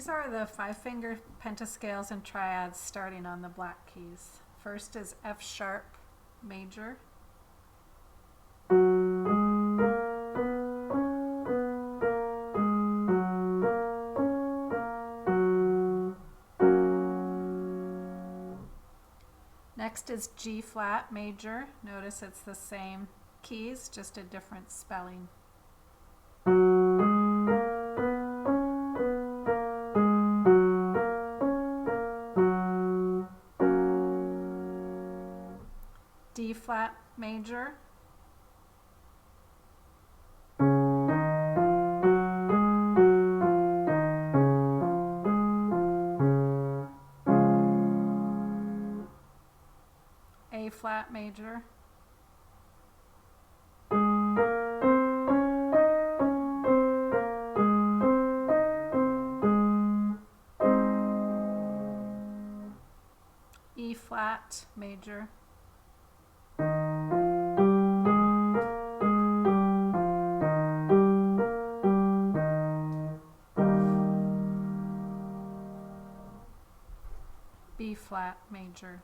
These are the 5-finger pentascales and triads starting on the black keys. First is F sharp major. Next is G flat major. Notice it's the same keys, just a different spelling. D flat major. A flat major. E flat major. B flat major.